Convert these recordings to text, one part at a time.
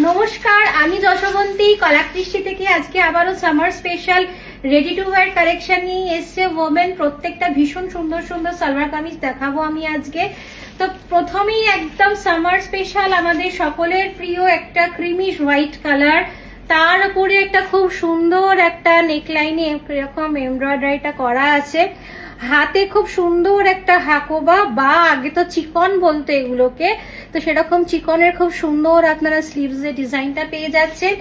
নমস্কার, আমি যশবন্তী কলাকৃষ্টি থেকে আজকে আবারও summer special ready to wire collection নিয়ে এসছে ওমেন। প্রত্যেকটা ভীষণ সুন্দর সুন্দর সালোয়ার কামিজ দেখাবো আমি আজকে। তো প্রথমেই একদম সামার স্পেশাল আমাদের সকলের প্রিয় একটা ক্রিমি হোয়াইট কালার, তার উপরে একটা খুব সুন্দর একটা নেকলাইনে এরকম এমব্রয়ডারিটা করা আছে। হাতে খুব সুন্দর একটা হাকোবা বা আগে তো চিকন বলতো এগুলোকে, তো সেরকম চিকনের খুব সুন্দর আপনারা স্লিভস এর ডিজাইনটা পেয়ে যাচ্ছেন।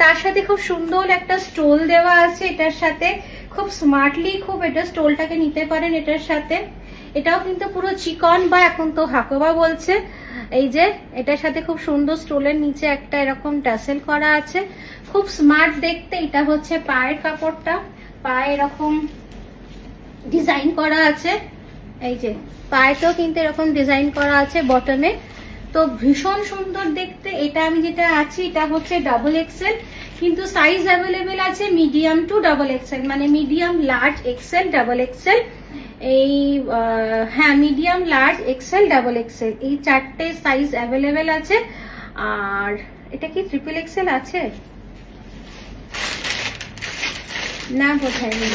তার সাথে খুব সুন্দর একটা স্টোল দেওয়া আছে এটার সাথে, খুব স্মার্টলি খুব এটা স্টোলটাকে নিতে পারেন এটার সাথে। এটাও কিন্তু পুরো চিকন বা এখন তো হাকোবা বলছে। এই যে এটার সাথে খুব সুন্দর স্টোলের নিচে একটা এরকম টাসেল করা আছে, খুব স্মার্ট দেখতে। এটা হচ্ছে পায়ের কাপড়টা, পায়ে এরকম ডিজাইন করা আছে। এই যে পায়েতেও কিন্তু এরকম ডিজাইন করা আছে বটমে, তো ভীষণ সুন্দর দেখতে। এটা আমি যেটা আছি এটা হচ্ছে ডাবল এক্সেল, কিন্তু সাইজ অ্যাভেলেবেল আছে মিডিয়াম টু ডাবল এক্সেল, মানে medium large XL double XL, এই হ্যাঁ medium large XL double XL, এই চারটে সাইজ অ্যাভেলেবেল আছে। আর এটা কি ট্রিপল এক্সেল আছে না, কোথায় নেই,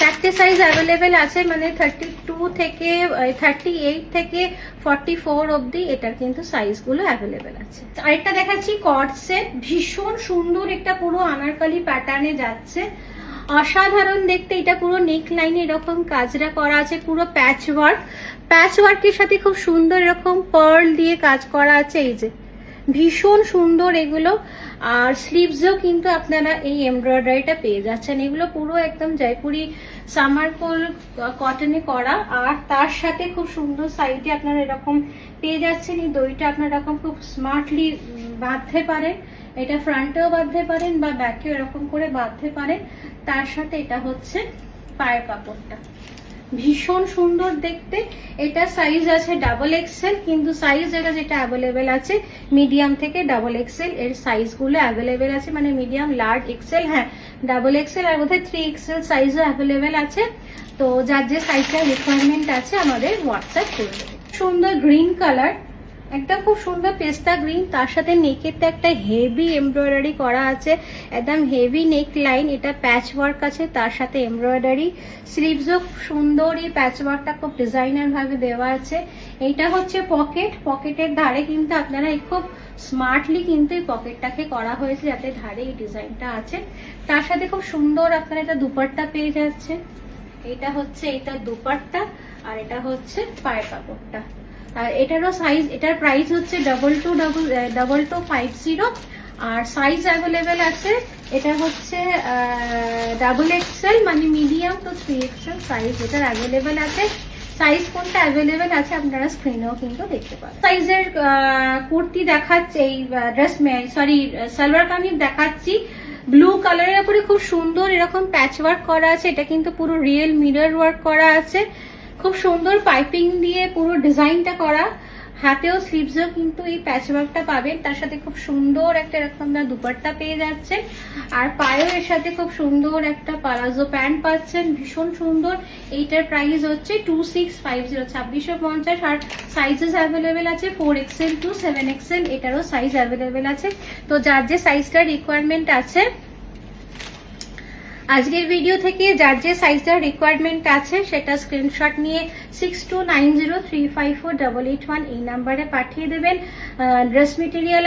চারটে সাইজ অ্যাভেলেবেল আছে, মানে 32 থেকে 38 থেকে 44 অবধি এটার কিন্তু সাইজগুলো অ্যাভেলেবেল আছে। আরেকটা দেখাচ্ছি কট সেট, ভীষণ সুন্দর, একটা পুরো আনারকলি প্যাটার্নে যাচ্ছে, অসাধারণ দেখতে। এটা পুরো নেক লাইনে এরকম কাজটা করা আছে, পুরো প্যাচ ওয়ার্কের সাথে খুব সুন্দর এরকম পার্ল দিয়ে কাজ করা আছে। এই যে ভীষণ সুন্দর এগুলো। আর স্লিভসেও কিন্তু আপনারা এই এমব্রয়ডারিটা পেয়ে যাচ্ছেন। এগুলো পুরো একদম জয়পুরি সামারকোল কটনে করা, আর তার সাথে খুব সুন্দর সাইডে আপনারা এরকম পেয়ে যাচ্ছেন। এই দড়িটা আপনারা এরকম খুব স্মার্টলি বাঁধতে পারেন, এটা ফ্রন্টেও বাঁধতে পারেন বা ব্যাকেও এরকম করে বাঁধতে পারেন। তার সাথে এটা হচ্ছে পায়ের কাপড়টা, ভীষণ সুন্দর দেখতে। এটা সাইজ আছে ডাবল এক্সেল, কিন্তু সাইজ যেটা অ্যাভেলেবেল আছে মিডিয়াম থেকে ডাবল এক্সেল, এর সাইজগুলো অ্যাভেলেবেল আছে, মানে মিডিয়াম লার্জ এক্সেল, হ্যাঁ ডাবল এক্সেল, আর বোধহয় 3 এক্সেল সাইজও অ্যাভেলেবেল আছে। তো যার যে সাইজটার রিকোয়ারমেন্ট আছে আমাদের হোয়াটসঅ্যাপ করে দেবে। সুন্দর গ্রিন কালার, একদম খুব সুন্দর পেস্তা গ্রিন, তার সাথে নেকেতে একটা হেভি এমব্রয়ডারি করা আছে, একদম হেভি নেক লাইন। এটা প্যাচ ওয়ার্ক আছে, তার সাথে এমব্রয়ডারি। স্লিভসও সুন্দর, এই প্যাচ ওয়ার্কটা খুব ডিজাইনার ভাবে দেওয়া আছে। এইটা হচ্ছে পকেটের ধারে কিন্তু আপনারা খুব স্মার্টলি কিন্তু এই পকেটটাকে করা হয়েছে, যাতে ধারে এই ডিজাইনটা আছে। তার সাথে খুব সুন্দর আপনারা এটা দুপাট্টা পেয়ে যাচ্ছেন। এটা হচ্ছে এটা দুপাট্টা, আর এটা হচ্ছে পায়ের কাপড়টা। আর এটারও সাইজ, এটার প্রাইস হচ্ছে 2250, আর সাইজ অ্যাভেলেবেল আছে। এটা হচ্ছে ডাবল এক্সেল, মানে মিডিয়াম টু 3 এক্সেল সাইজ এটার অ্যাভেলেবেল আছে। সাইজ কোনটা অ্যাভেলেবেল আছে আপনারা স্ক্রিনেও কিন্তু দেখতে পাবেন। সাইজের কুর্তি দেখাচ্ছে, এই সালোয়ার কামিজ দেখাচ্ছি ব্লু কালারের উপরে, খুব সুন্দর এরকম প্যাচ ওয়ার্ক করা আছে। এটা কিন্তু পুরো রিয়েল মিরর ওয়ার্ক করা আছে, খুব সুন্দর পাইপিং দিয়ে পুরো ডিজাইনটা করা। হাতেও স্লিভসেও কিন্তু এই প্যাচ ওয়ার্কটা পাবেন, তার সাথে খুব সুন্দর একটা এরকম দুপাট্টা পেয়ে যাচ্ছে। আর পায়েও এর সাথে খুব সুন্দর একটা পালাজো প্যান্ট পাচ্ছেন, ভীষণ সুন্দর। এইটার প্রাইস হচ্ছে 2650, 2650, আর সাইজেস অ্যাভেলেবেল আছে 4 এক্সেল টু 7 এক্সেল, এটারও সাইজ অ্যাভেলেবেল আছে। তো যার যে সাইজটার রিকোয়ারমেন্ট আছে আজকের ভিডিও থেকে, যার যে সাইজটার রিকোয়ারমেন্ট আছে সেটা স্ক্রিনশট নিয়ে 6290354881 এই নাম্বারে পাঠিয়ে দেবেন। ড্রেস মেটেরিয়াল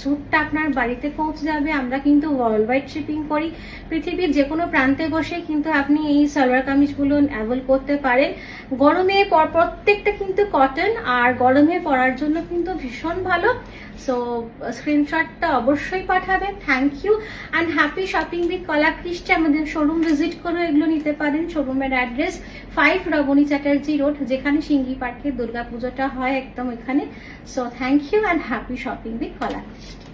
স্যুটটা আপনার বাড়িতে পৌঁছে যাবে। আমরা কিন্তু ওয়ার্ল্ড ওয়াইড শিপিং করি, পৃথিবীর যে কোনো প্রান্তে বসে কিন্তু আপনি এই সালোয়ার কামিজগুলো অ্যাভেল করতে পারেন। গরমে প্রত্যেকটা কিন্তু কটন, আর গরমে পরার জন্য কিন্তু ভীষণ ভালো। সো স্ক্রিনশটটা অবশ্যই পাঠাবেন। Thank you and happy shopping with Kalakrishti. আমাদের শোরুম ভিজিট করে এগুলো নিতে পারেন। শোরুমের অ্যাড্রেস 5 রমণী চ্যাটার্জি রোড, যেখানে সিঙ্গি পার্কে দুর্গাপুজোটা হয় একদম এখানে। So thank you and happy shopping with Kalakristi.